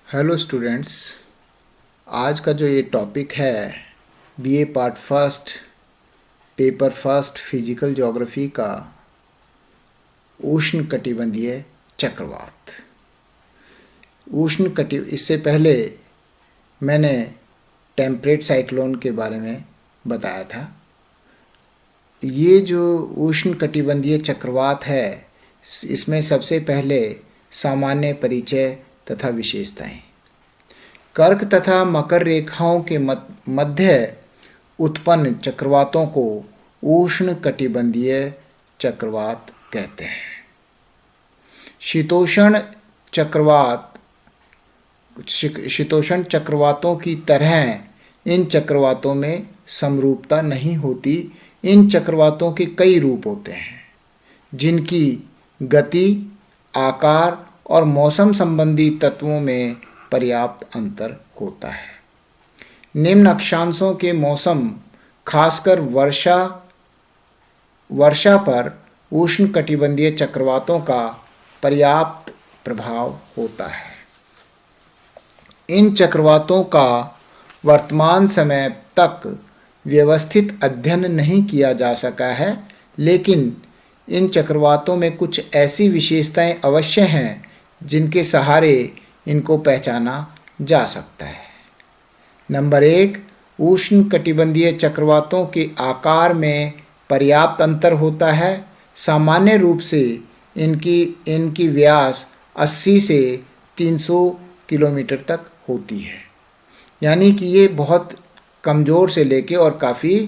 Hello students. आज का जो ये टॉपिक है BA part first paper first physical geography का उष्ण कटिबंधीय चक्रवात। इससे पहले मैंने टेम्परेट साइक्लोन के बारे में बताया था। ये जो उष्ण कटिबंधीय चक्रवात है, इसमें सबसे पहले सामान्य परिचय तथा विशेषताएं। कर्क तथा मकर रेखाओं के मध्य उत्पन्न चक्रवातों को उष्ण कटिबंधीय चक्रवात कहते हैं। शीतोष्ण चक्रवातों की तरह इन चक्रवातों में समरूपता नहीं होती। इन चक्रवातों के कई रूप होते हैं जिनकी गति, आकार और मौसम संबंधी तत्वों में पर्याप्त अंतर होता है। निम्न अक्षांशों के मौसम, खासकर वर्षा पर उष्ण कटिबंधीय चक्रवातों का पर्याप्त प्रभाव होता है। इन चक्रवातों का वर्तमान समय तक व्यवस्थित अध्ययन नहीं किया जा सका है, लेकिन इन चक्रवातों में कुछ ऐसी विशेषताएं अवश्य हैं जिनके सहारे इनको पहचाना जा सकता है। नंबर 1, उष्ण कटिबंधीय चक्रवातों के आकार में पर्याप्त अंतर होता है। सामान्य रूप से इनकी व्यास 80 से 300 किलोमीटर तक होती है, यानी कि ये बहुत कमज़ोर से लेके और काफ़ी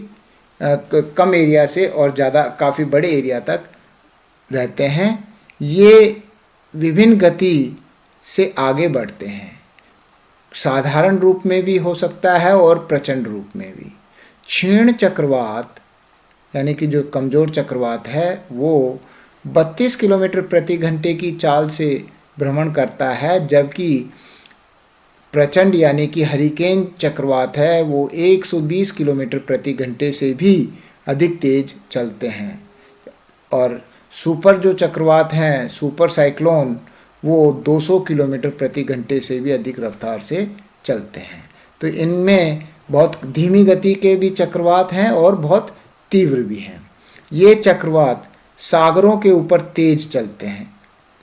कम एरिया से और ज़्यादा काफ़ी बड़े एरिया तक रहते हैं। ये विभिन्न गति से आगे बढ़ते हैं। साधारण रूप में भी हो सकता है और प्रचंड रूप में भी। क्षीण चक्रवात यानी कि जो कमज़ोर चक्रवात है वो 32 किलोमीटर प्रति घंटे की चाल से भ्रमण करता है, जबकि प्रचंड यानी कि हरिकेन चक्रवात है वो 120 किलोमीटर प्रति घंटे से भी अधिक तेज चलते हैं। और सुपर जो चक्रवात हैं, सुपर साइक्लोन, वो 200 किलोमीटर प्रति घंटे से भी अधिक रफ्तार से चलते हैं। तो इनमें बहुत धीमी गति के भी चक्रवात हैं और बहुत तीव्र भी हैं। ये चक्रवात सागरों के ऊपर तेज चलते हैं,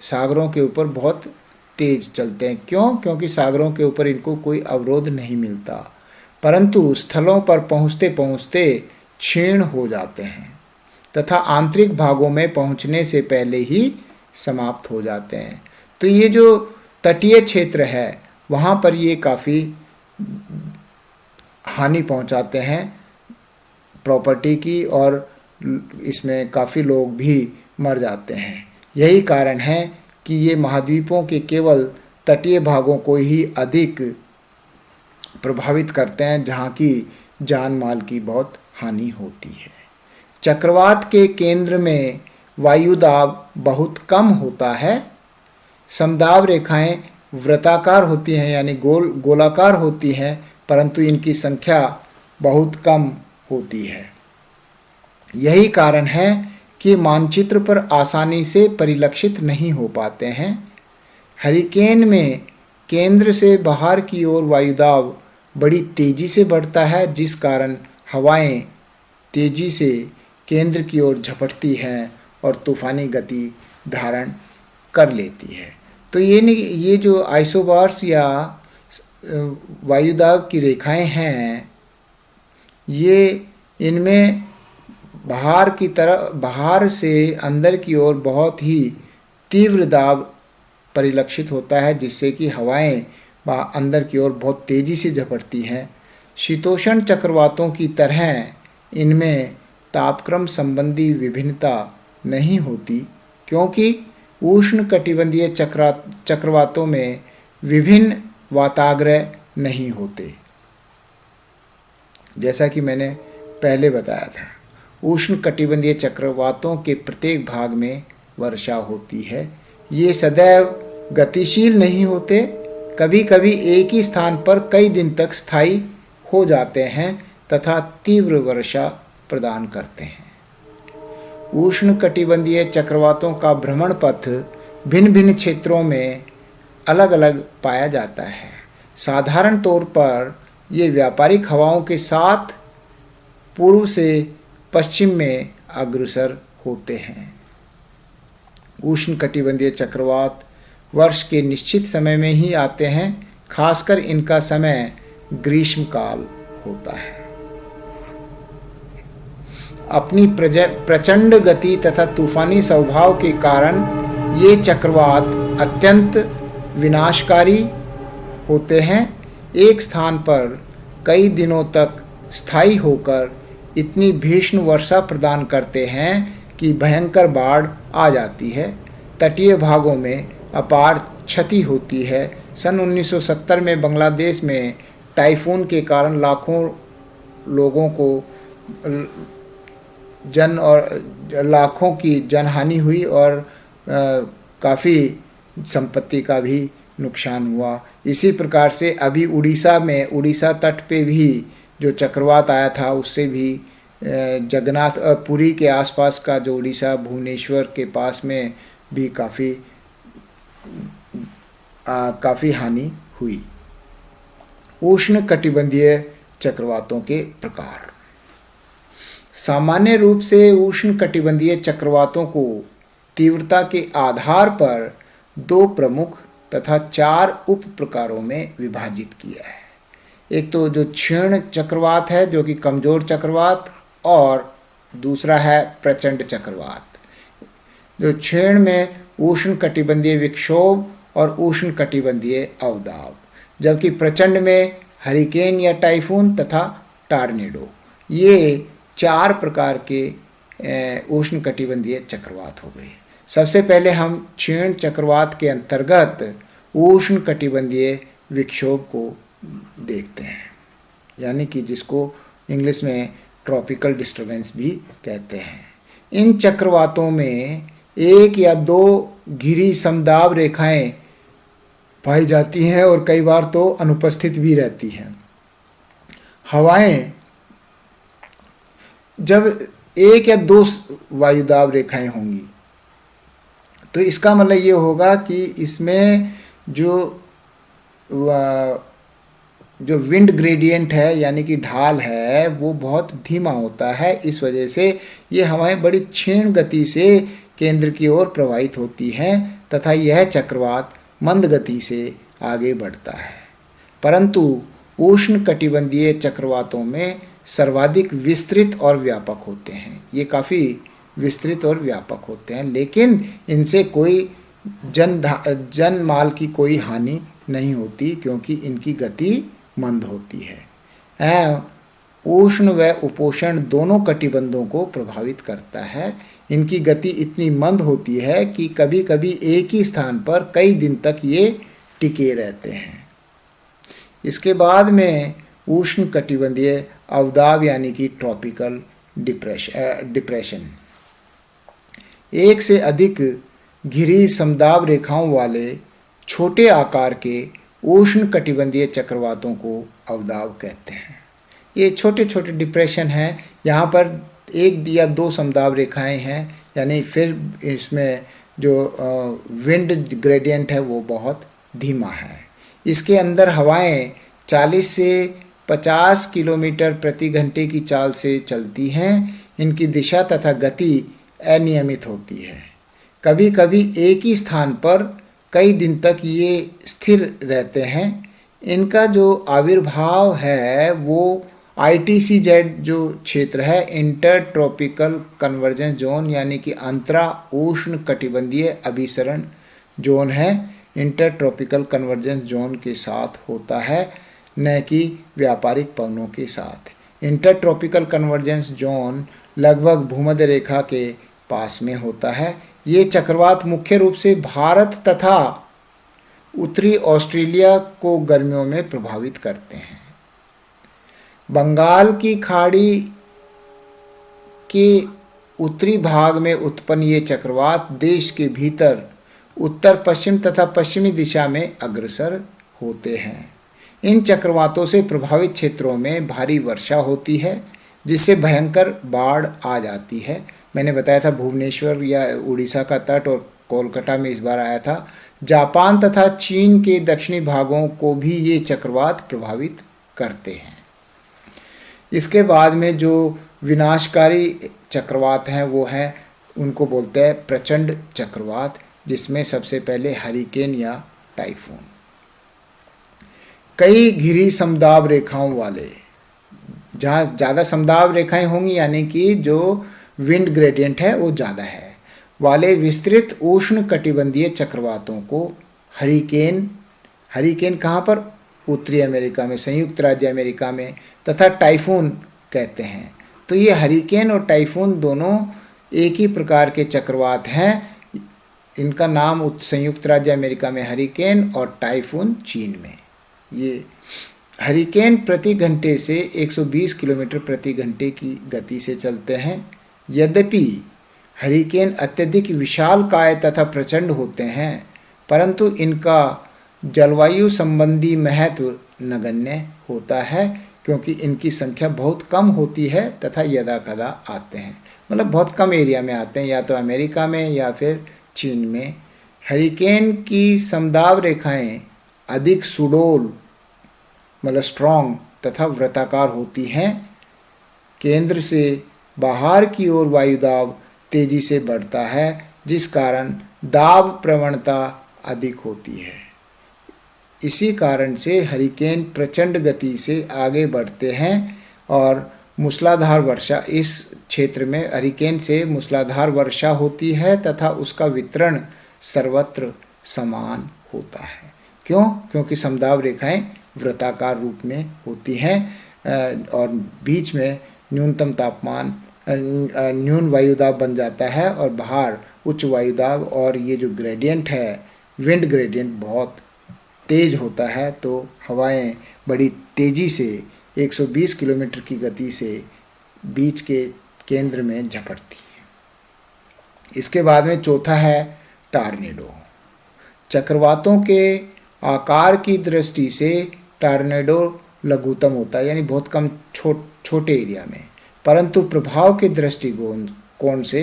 सागरों के ऊपर बहुत तेज चलते हैं। क्यों? क्योंकि सागरों के ऊपर इनको कोई अवरोध नहीं मिलता, परंतु स्थलों पर पहुँचते पहुँचते क्षीण हो जाते हैं तथा आंतरिक भागों में पहुँचने से पहले ही समाप्त हो जाते हैं। तो ये जो तटीय क्षेत्र है वहाँ पर ये काफ़ी हानि पहुँचाते हैं प्रॉपर्टी की, और इसमें काफ़ी लोग भी मर जाते हैं। यही कारण है कि ये महाद्वीपों के केवल तटीय भागों को ही अधिक प्रभावित करते हैं, जहाँ की जान माल की बहुत हानि होती है। चक्रवात के केंद्र में वायुदाब बहुत कम होता है। समदाब रेखाएं वृत्ताकार होती हैं यानी गोलाकार होती हैं, परंतु इनकी संख्या बहुत कम होती है। यही कारण है कि मानचित्र पर आसानी से परिलक्षित नहीं हो पाते हैं। हरिकेन में केंद्र से बाहर की ओर वायुदाब बड़ी तेजी से बढ़ता है, जिस कारण हवाएं तेजी से केंद्र की ओर झपटती हैं और तूफानी गति धारण कर लेती है। तो ये जो आइसोबार्स या वायुदाब की रेखाएं हैं, ये इनमें बाहर से अंदर की ओर बहुत ही तीव्र दाब परिलक्षित होता है, जिससे कि हवाएं अंदर की ओर बहुत तेज़ी से झपटती हैं। शीतोष्ण चक्रवातों की तरह इनमें तापक्रम संबंधी विभिन्नता नहीं होती, क्योंकि उष्ण कटिबंधीय चक्रवातों में विभिन्न वाताग्रह नहीं होते। जैसा कि मैंने पहले बताया था, उष्ण कटिबंधीय चक्रवातों के प्रत्येक भाग में वर्षा होती है। ये सदैव गतिशील नहीं होते, कभी कभी एक ही स्थान पर कई दिन तक स्थायी हो जाते हैं तथा तीव्र वर्षा प्रदान करते हैं। उष्ण कटिबंधीय चक्रवातों का भ्रमण पथ भिन्न भिन्न क्षेत्रों में अलग अलग पाया जाता है। साधारण तौर पर ये व्यापारिक हवाओं के साथ पूर्व से पश्चिम में अग्रसर होते हैं। उष्णकटिबंधीय चक्रवात वर्ष के निश्चित समय में ही आते हैं, खासकर इनका समय ग्रीष्मकाल होता है। अपनी प्रचंड गति तथा तूफानी स्वभाव के कारण ये चक्रवात अत्यंत विनाशकारी होते हैं। एक स्थान पर कई दिनों तक स्थायी होकर इतनी भीषण वर्षा प्रदान करते हैं कि भयंकर बाढ़ आ जाती है, तटीय भागों में अपार क्षति होती है। सन 1970 में बांग्लादेश में टाइफून के कारण लाखों लोगों को लाखों की जनहानि हुई और काफ़ी संपत्ति का भी नुकसान हुआ। इसी प्रकार से अभी उड़ीसा तट पे भी जो चक्रवात आया था, उससे भी जगन्नाथ पुरी के आसपास का जो उड़ीसा भुवनेश्वर के पास में भी काफ़ी हानि हुई। उष्णकटिबंधीय चक्रवातों के प्रकार। सामान्य रूप से उष्णकटिबंधीय चक्रवातों को तीव्रता के आधार पर 2 प्रमुख तथा 4 उप प्रकारों में विभाजित किया है। एक तो जो क्षीण चक्रवात है, जो कि कमजोर चक्रवात, और दूसरा है प्रचंड चक्रवात। जो क्षीण में उष्णकटिबंधीय विक्षोभ और उष्णकटिबंधीय अवदाब, जबकि प्रचंड में हरिकेन या टाइफून तथा टॉर्नेडो। ये 4 प्रकार के उष्णकटिबंधीय चक्रवात हो गए। सबसे पहले हम क्षीण चक्रवात के अंतर्गत उष्णकटिबंधीय विक्षोभ को देखते हैं, यानी कि जिसको इंग्लिश में ट्रॉपिकल डिस्टर्बेंस भी कहते हैं। इन चक्रवातों में 1 या 2 घिरी समदाब रेखाएं पाई जाती हैं और कई बार तो अनुपस्थित भी रहती हैं। हवाएं जब 1 या 2 वायुदाब रेखाएं होंगी तो इसका मतलब ये होगा कि इसमें जो विंड ग्रेडियंट है, यानी कि ढाल है, वो बहुत धीमा होता है। इस वजह से ये हवाएं बड़ी क्षीण गति से केंद्र की ओर प्रवाहित होती हैं तथा यह चक्रवात मंद गति से आगे बढ़ता है। परंतु उष्णकटिबंधीय चक्रवातों में सर्वाधिक विस्तृत और व्यापक होते हैं। ये काफ़ी विस्तृत और व्यापक होते हैं, लेकिन इनसे कोई जन माल की कोई हानि नहीं होती, क्योंकि इनकी गति मंद होती है। उष्ण व उपोष्ण दोनों कटिबंधों को प्रभावित करता है। इनकी गति इतनी मंद होती है कि कभी कभी एक ही स्थान पर कई दिन तक ये टिके रहते हैं। इसके बाद में उष्णकटिबंधीय अवदाब, यानी कि ट्रॉपिकल डिप्रेशन। 1 से अधिक घिरी समदाब रेखाओं वाले छोटे आकार के उष्णकटिबंधीय चक्रवातों को अवदाब कहते हैं। ये छोटे छोटे डिप्रेशन हैं। यहाँ पर 1 या 2 समदाब रेखाएं हैं, यानी फिर इसमें जो विंड ग्रेडियंट है वो बहुत धीमा है। इसके अंदर हवाएं 40 से 50 किलोमीटर प्रति घंटे की चाल से चलती हैं। इनकी दिशा तथा गति अनियमित होती है। कभी कभी एक ही स्थान पर कई दिन तक ये स्थिर रहते हैं। इनका जो आविर्भाव है वो ITCZ जो क्षेत्र है, इंटर ट्रॉपिकल कन्वर्जेंस जोन, यानी कि अंतरा उष्ण कटिबंधीय अभिसरण जोन है, इंटर ट्रॉपिकल कन्वर्जेंस जोन के साथ होता है, न कि व्यापारिक पवनों के साथ। इंटर ट्रॉपिकल कन्वर्जेंस जोन लगभग भूमध्य रेखा के पास में होता है। ये चक्रवात मुख्य रूप से भारत तथा उत्तरी ऑस्ट्रेलिया को गर्मियों में प्रभावित करते हैं। बंगाल की खाड़ी के उत्तरी भाग में उत्पन्न ये चक्रवात देश के भीतर उत्तर पश्चिम तथा पश्चिमी दिशा में अग्रसर होते हैं। इन चक्रवातों से प्रभावित क्षेत्रों में भारी वर्षा होती है, जिससे भयंकर बाढ़ आ जाती है। मैंने बताया था भुवनेश्वर या उड़ीसा का तट और कोलकाता में इस बार आया था, जापान तथा चीन के दक्षिणी भागों को भी ये चक्रवात प्रभावित करते हैं। इसके बाद में जो विनाशकारी चक्रवात हैं वो हैं, उनको बोलते हैं प्रचंड चक्रवात, जिसमें सबसे पहले हरिकेन या टाइफून। कई घिरी समदाब रेखाओं वाले, जहाँ ज़्यादा समदाब रेखाएं होंगी यानी कि जो विंड ग्रेडियंट है वो ज़्यादा है, वाले विस्तृत उष्ण कटिबंधीय चक्रवातों को हरिकेन, हरिकेन कहाँ पर, उत्तरी अमेरिका में, संयुक्त राज्य अमेरिका में, तथा टाइफून कहते हैं। तो ये हरिकेन और टाइफून दोनों एक ही प्रकार के चक्रवात हैं। इनका नाम संयुक्त राज्य अमेरिका में हरिकेन और टाइफून चीन में। ये हरिकेन प्रति घंटे से 120 किलोमीटर प्रति घंटे की गति से चलते हैं। यद्यपि हरिकेन अत्यधिक विशालकाय तथा प्रचंड होते हैं, परंतु इनका जलवायु संबंधी महत्व नगण्य होता है, क्योंकि इनकी संख्या बहुत कम होती है तथा यदाकदा आते हैं, मतलब बहुत कम एरिया में आते हैं, या तो अमेरिका में या फिर चीन में। हरिकेन की समदाब रेखाएं अधिक सुडौल, मतलब स्ट्रॉन्ग तथा वृत्ताकार होती हैं। केंद्र से बाहर की ओर वायुदाब तेजी से बढ़ता है, जिस कारण दाब प्रवणता अधिक होती है। इसी कारण से हरिकेन प्रचंड गति से आगे बढ़ते हैं और मूसलाधार वर्षा, इस क्षेत्र में हरिकेन से मूसलाधार वर्षा होती है तथा उसका वितरण सर्वत्र समान होता है। क्यों? क्योंकि समदाब रेखाएं वृत्ताकार रूप में होती हैं और बीच में न्यूनतम तापमान न्यून वायुदाब बन जाता है और बाहर उच्च वायुदाब, और ये जो ग्रेडियंट है, विंड ग्रेडियंट बहुत तेज होता है, तो हवाएं बड़ी तेज़ी से 120 किलोमीटर की गति से बीच के केंद्र में झपटती है। इसके बाद में चौथा है टॉर्नेडो। चक्रवातों के आकार की दृष्टि से टॉर्नेडो लघुतम होता है, यानी बहुत कम छोटे एरिया में, परंतु प्रभाव के दृष्टिकोण से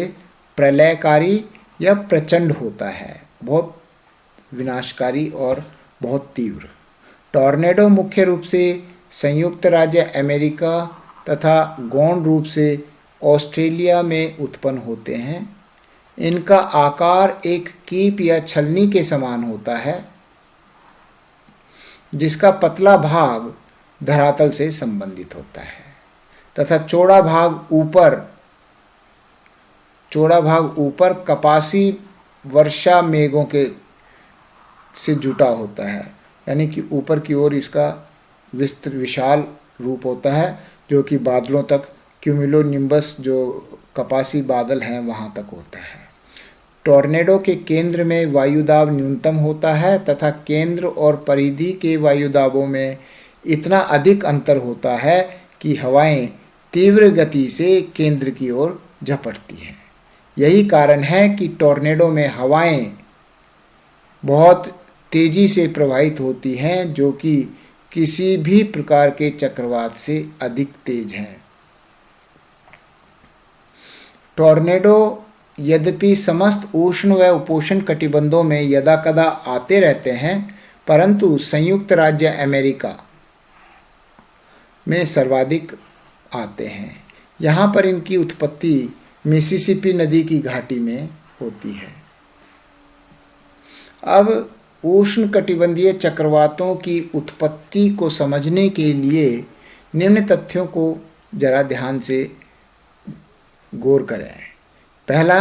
प्रलयकारी या प्रचंड होता है, बहुत विनाशकारी और बहुत तीव्र। टॉर्नेडो मुख्य रूप से संयुक्त राज्य अमेरिका तथा गौण रूप से ऑस्ट्रेलिया में उत्पन्न होते हैं। इनका आकार एक कीप या छलनी के समान होता है, जिसका पतला भाग धरातल से संबंधित होता है तथा चौड़ा भाग ऊपर कपासी वर्षा मेघों के से जुटा होता है, यानी कि ऊपर की ओर इसका विशाल रूप होता है, जो कि बादलों तक, क्यूमुलोनिम्बस जो कपासी बादल हैं वहाँ तक होता है। टॉर्नेडो के केंद्र में वायुदाब न्यूनतम होता है तथा केंद्र और परिधि के वायुदाबों में इतना अधिक अंतर होता है कि हवाएं तीव्र गति से केंद्र की ओर झपटती हैं। यही कारण है कि टॉर्नेडो में हवाएं बहुत तेजी से प्रवाहित होती हैं, जो कि किसी भी प्रकार के चक्रवात से अधिक तेज हैं। टॉर्नेडो यद्यपि समस्त उष्ण व उपोष्ण कटिबंधों में यदाकदा आते रहते हैं, परंतु संयुक्त राज्य अमेरिका में सर्वाधिक आते हैं। यहाँ पर इनकी उत्पत्ति मिसिसिपी नदी की घाटी में होती है। अब उष्ण कटिबंधीय चक्रवातों की उत्पत्ति को समझने के लिए निम्न तथ्यों को जरा ध्यान से गौर करें। पहला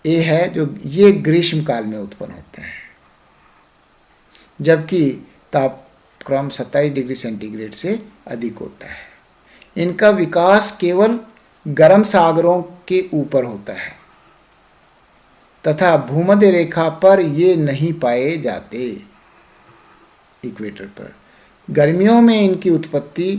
ये है, जो ये ग्रीष्म काल में उत्पन्न होते हैं, जबकि तापक्रम 27 डिग्री सेंटीग्रेड से अधिक होता है। इनका विकास केवल गर्म सागरों के ऊपर होता है तथा भूमध्य रेखा पर ये नहीं पाए जाते, इक्वेटर पर। गर्मियों में इनकी उत्पत्ति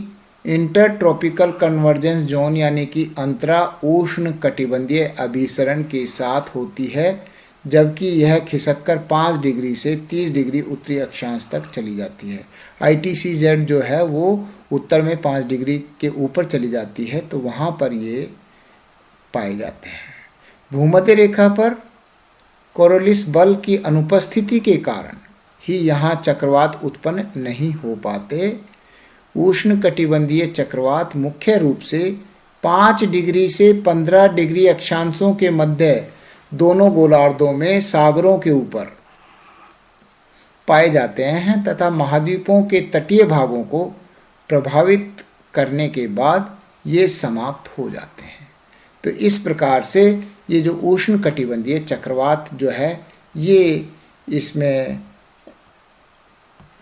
इंटरट्रॉपिकल कन्वर्जेंस जोन यानी कि अंतरा उष्ण कटिबंधीय अभिसरण के साथ होती है, जबकि यह खिसककर 5 डिग्री से 30 डिग्री उत्तरी अक्षांश तक चली जाती है। ITCZ जो है वो उत्तर में 5 डिग्री के ऊपर चली जाती है, तो वहाँ पर ये पाए जाते हैं। भूमध्य रेखा पर कोरोलिस बल की अनुपस्थिति के कारण ही यहाँ चक्रवात उत्पन्न नहीं हो पाते। उष्णकटिबंधीय चक्रवात मुख्य रूप से 5 डिग्री से 15 डिग्री अक्षांशों के मध्य दोनों गोलार्धों में सागरों के ऊपर पाए जाते हैं तथा महाद्वीपों के तटीय भागों को प्रभावित करने के बाद ये समाप्त हो जाते हैं। तो इस प्रकार से ये जो उष्णकटिबंधीय चक्रवात जो है ये इसमें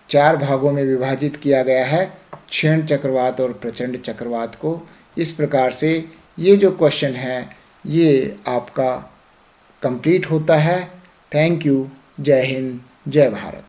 4 भागों में विभाजित किया गया है, क्षीण चक्रवात और प्रचंड चक्रवात को। इस प्रकार से ये जो क्वेश्चन है ये आपका कंप्लीट होता है। Thank you. जय हिंद, जय भारत।